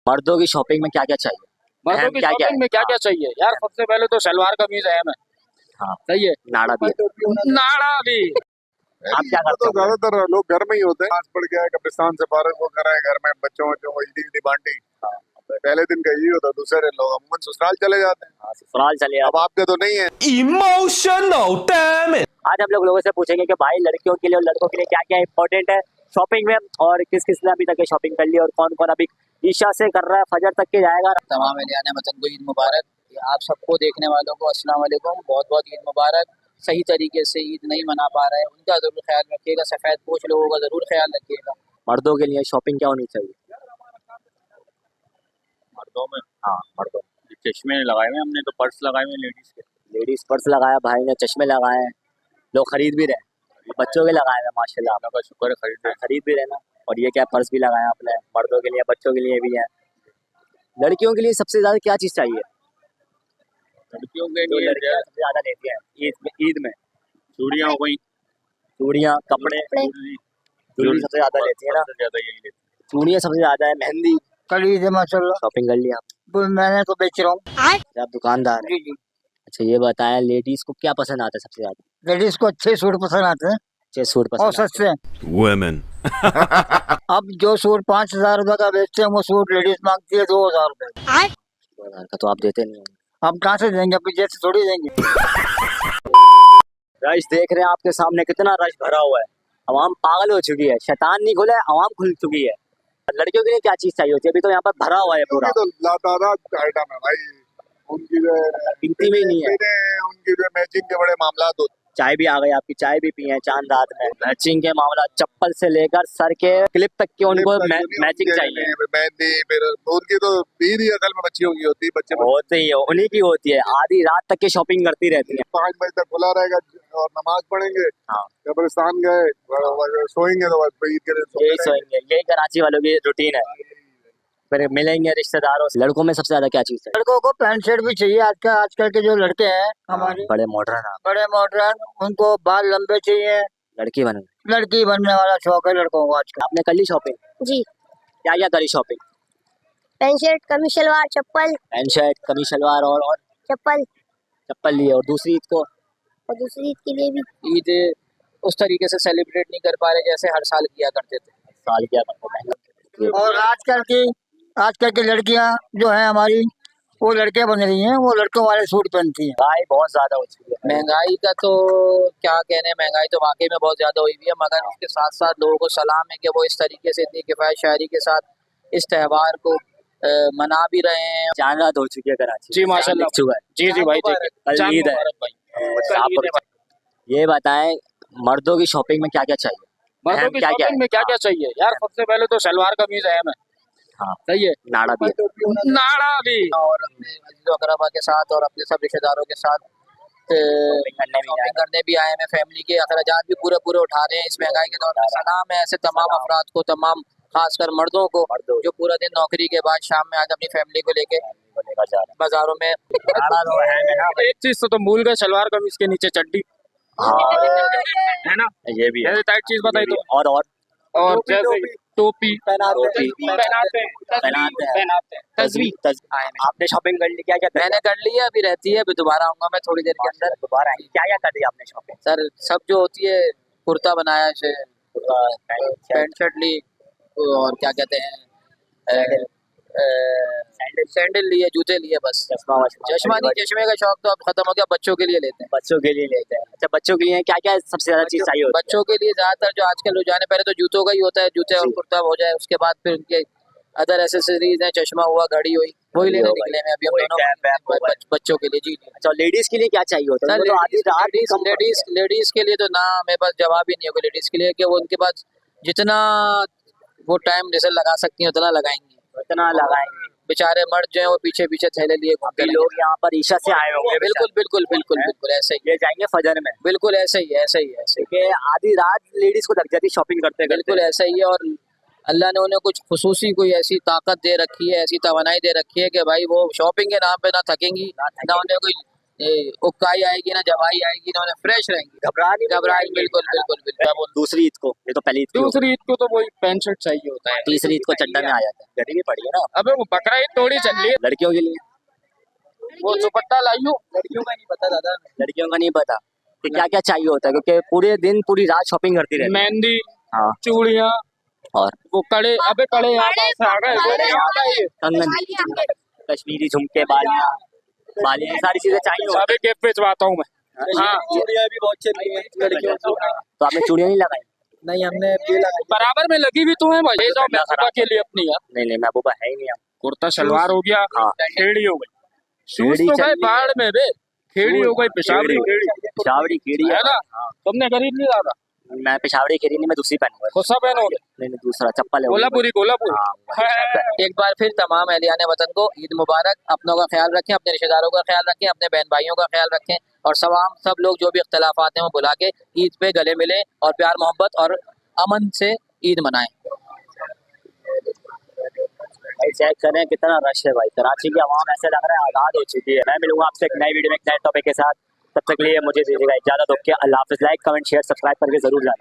मर्दों की शॉपिंग में क्या क्या चाहिए? मर्दों की शॉपिंग में क्या क्या चाहिए यार? सबसे पहले तो सलवार कमीज अहम है। हाँ, सही है। नाड़ा भी है। नाड़ा भी। आप क्या करते तो हो? ज्यादातर लोग घर में ही होते हैं। आज पड़ गया है कब्रिस्तान से फारग हो कर आए घर में बच्चों को ईदी ईदी बांटी। पहले दिन का यही होता, दूसरे दिन लोग अमूमन ससुराल चले जाते हैं। हाँ, ससुराल चले अब आपके तो नहीं है। Emotional damn it! आज हम लोगों से पूछेंगे कि भाई लड़कियों के लिए और लड़कों के लिए क्या क्या इंपॉर्टेंट है शॉपिंग में, और किस किस ने अभी तक शॉपिंग कर ली और कौन कौन अभी ईशा से कर रहा है, फजर तक के जाएगा। तमाम एहलियान वतन को ईद मुबारक। आप सबको देखने वालों को अस्सलाम वालेकुम, बहुत बहुत ईद मुबारक। सही तरीके से ईद नहीं मना पा रहे हैं, उनका जरूर ख्याल रखिएगा। सफेद पोश लोगों का जरूर ख्याल रखिएगा। मर्दों के लिए शॉपिंग क्या होनी चाहिए? मर्दों में हाँ, मर्दों चश्मे लगाए हुए हमने, तो पर्स लगाए हुए लेडीज के। लेडीज पर्स लगाया, भाई ने चश्मे लगाए हैं, लोग खरीद भी रहे हैं। बच्चों के लगाए हैं माशाल्लाह, अल्लाह का शुक्र है, खरीद भी रहे ना। और ये क्या पर्स भी लगाया आपने, मर्दों के लिए बच्चों के लिए भी है। लड़कियों के लिए सबसे ज्यादा क्या चीज चाहिए? लड़कियों के जो लिए लड़कियां सबसे ज्यादा लेती हैं ईद में चूड़ियाँ हो गई, चूड़ियाँ, कपड़े, ज्वेलरी सबसे ज्यादा लेती है ना। सबसे ज्यादा यही लेती चूड़ियाँ सबसे ज्यादा है, मेहंदी। खरीद है माशाल्लाह, शॉपिंग कर ली आप? मैंने तो बेच रहा हूँ। आप दुकानदार हैं? जी जी। अच्छा, ये बताएं लेडीज को क्या पसंद आता है सबसे ज्यादा? लेडीज को अच्छे सूट पसंद आते हैं अच्छे सूट और पसंद आते सस्ते। Women. अब जो सूट 5,000 रुपए का बेचते हैं वो सूट लेडीज मांगती है 2,000 रुपए। हैं? 2000 का तो आप देते नहीं होंगे। हम कहाँ से देंगे? अपनी जेब से थोड़ी देंगे। रश देख रहे हैं आपके सामने, कितना रश भरा हुआ है। आवाम पागल हो चुकी है, शैतान नहीं खुला है, आवाम खुल चुकी है। लड़कियों के लिए क्या चीज चाहिए होती है? अभी तो यहाँ पर भरा हुआ है पूरा, तो लातादाद आइटम है भाई। उनकी जो गिनती में ही नहीं है। उनकी जो मैचिंग के बड़े मामला होते चाय भी आ गई, आपकी चाय भी पी है चांद रात में। मैचिंग के मामला, चप्पल से लेकर सर के क्लिप तक के उनको मैचिंग चाहिए। मेहंदी, फिर उनकी तो ईद ही असल में बच्चियों की होती है। बच्चे होती है, उन्हीं की होती है। आधी रात तक की शॉपिंग करती रहती है। 5 बजे तक खुला रहेगा और नमाज पढ़ेंगे। हाँ, कब्रिस्तान गए, सोएंगे तो बस ईद के दिन यही सोएंगे। यही कराची वालों की रूटीन है। फिर मिलेंगे रिश्तेदारों से। लड़कों में सबसे ज्यादा क्या चीज है? लड़कों को पैंट शर्ट भी चाहिए। आजकल के जो लड़के हैं हमारे बड़े मॉडर्न, बड़े मॉडर्न, उनको बाल लंबे चाहिए। लड़की बन। लड़की बनने वाला शौक है लड़कों को आजकल। आपने कर ली शॉपिंग? जी। क्या क्या करी शॉपिंग? पैंट शर्ट, कमीज सलवार, चप्पल। पैंट शर्ट, कमीज सलवार और चप्पल। चप्पल लिए। और दूसरी ईद को? और दूसरी ईद के लिए भी ईद उस तरीके से सेलिब्रेट नहीं कर पा रहे जैसे हर साल किया करते थे। साल क्या करते हैं। और आजकल की लड़कियां जो है हमारी, वो लड़कियां बन रही हैं, वो लड़कों वाले सूट पहनती हैं। महंगाई बहुत ज्यादा हो चुकी है। महंगाई का तो क्या कहने, महंगाई तो वाकई में बहुत ज्यादा हुई हुई है। मगर उसके साथ साथ लोगों को सलाम है कि वो इस तरीके से इतनी किफायत शायरी के साथ इस त्योहार को मना भी रहे हैं। चांद रात हो चुकी है कराची। जी माशाल्लाह। दिख चुका है। जी जी भाई, कल ईद है। ये बताएं मर्दों की शॉपिंग में क्या क्या चाहिए? मर्दों की शॉपिंग में क्या क्या चाहिए यार? सबसे पहले तो सलवार कमीज अहम है। हाँ, सही है। नाड़ा भी है। नाड़ा भी। और अपने अजीज़ो अकरबा के साथ और अपने सब रिश्तेदारों के साथ शॉपिंग करने भी आए हैं। फैमिली के अखराजात भी पूरे पूरे उठा रहे हैं इस महंगाई के दौर में। सलाम है ऐसे तमाम अफराद को, तमाम खासकर मर्दों को जो पूरा दिन नौकरी के बाद शाम में आज अपनी फैमिली को लेके बाजारों में। एक चीज तो भूल गए, सलवार कमीज के नीचे चड्डी है ना। ये भी है। जैसे टाइट चीज बताई तो। और जैसे टोपी टोपी पहनाते हैं। तस्वीर। आपने शॉपिंग कर ली? क्या क्या मैंने कर ली है, अभी रहती है। अभी दोबारा आऊंगा मैं थोड़ी देर के अंदर। दोबारा आएंगे। क्या क्या कर दी आपने शॉपिंग? सर सब जो होती है, कुर्ता बनाया से, पैंट शर्ट ली, और क्या कहते हैं सैंडल लिए, जूते लिए, बस। चश्मा नहीं, चश्मे का शौक तो अब खत्म हो गया। बच्चों के लिए लेते हैं। बच्चों के लिए लेते हैं। अच्छा, बच्चों के लिए क्या क्या सबसे ज्यादा चीज चाहिए होती है? बच्चों के लिए ज्यादातर जो आजकल रुझान है, पहले तो जूतों का ही होता है, जूते और कुर्ता हो जाए, उसके बाद फिर उनके अदर एसेसरीज हैं, चश्मा हुआ, घड़ी हुई, वही लेने निकले हैं अभी हम दोनों बच्चों के लिए। जी जी। अच्छा, लेडीज के लिए क्या चाहिए होता है? लेडीज के लिए तो ना मेरे पास जवाब ही नहीं होगा। लेडीज के लिए कि वो उनके पास जितना वो टाइम रिजल्ट लगा सकती हैं उतना लगाएंगी, उतना लगाएंगे। बेचारे मर्द जो है वो पीछे पीछे थैले लिए घूमते हैं। लोग यहाँ पर ईशा से आए होंगे। बिल्कुल बिल्कुल बिल्कुल बिल्कुल ऐसे ही। ये जाएंगे फजर में। बिल्कुल ऐसे ही ऐसे ही ऐसे ही। आधी रात लेडीज को लग जाती शॉपिंग करते। बिल्कुल ऐसा ही है। और अल्लाह ने उन्हें कुछ खुसूसी कोई ऐसी ताकत दे रखी है, ऐसी तवानाई दे रखी है कि भाई वो शॉपिंग के नाम पे ना थकेंगी, ना उन्हें कोई ये उक्काई आएगी ना जवाई आएगी ना फ्रेश रहेंगी घबराएंगे बिल्कुल बिल्कुल बिल्कुल दूसरी ईद को, ये तो पहली ईद को, दूसरी ईद को तो वही पैंट शर्ट चाहिए होता है। तीसरी ईद को चड्डा में आ जाता है। गरीबी पड़ी है ना अबे वो बकरा ईद थोड़ी चल रही है, लड़कियों के लिए। वो दुपट्टा लाइयो। लड़कियों का नहीं पता दादा लड़कियों का नहीं पता कि क्या क्या चाहिए होता है, क्योंकि पूरे दिन पूरी रात शॉपिंग करती रहती है। मेहंदी, हाँ, चूड़ियाँ और वो कड़े, अबे कड़े यहाँ कहाँ से आ गए, वो नहीं आता ये। कंगन, कश्मीरी झुमके, बालियाँ, ये सारी चीजें चाहिए होती अबे केप बेचवाता हूँ मैं। हाँ चूड़ियाँ भी बहुत चल रही है लड़कियों की हैं। तो आपने चूड़ियाँ नहीं लगाई? नहीं हमने ये लगाई बराबर में लगी भी तो है भाई, ले जाओ महबूबा के लिए अपनी यार। नहीं नहीं, महबूबा है ही नहीं। कुर्ता शलवार हो गया, हाँ। खेड़ी हो गई, शूज खेड़ी तो चल गए रही है। बाढ़ में बे, खेड़ी हो गई, पेशावरी खेड़ी पिशावड़ी खेड़ी है ना। हाँ। तुमने खरीद नहीं दादा? मैं पिशावड़ी खेड़ी नहीं, मैं दूसरी पहनूंगा। खुशा पहनोगे? नहीं नहीं, दूसरा चप्पल है वो। कोल्हापुरी कोल्हापुरी। हाँ, एक बार फिर तमाम अहलियान वतन को ईद मुबारक। अपनों का ख्याल रखें, अपने रिश्तेदारों का ख्याल रखें, अपने बहन भाइयों का ख्याल रखें और सब लोग जो भी इख्तलाफात हैं वो भुला के ईद पे गले मिले और प्यार मोहब्बत और अमन से ईद मनाएं। भाई चेक करें कितना रश है भाई। कराची की आवाम ऐसे लग रहा है आज़ाद हो चुकी है। मैं मिलूंगा आपसे एक नई वीडियो में एक नए टॉपिक के साथ। तब तक के लिए मुझे दीजिएगा इजाजत। ओके, अल्लाह हाफिज़। लाइक कमेंट शेयर सब्सक्राइब करके जरूर जाना।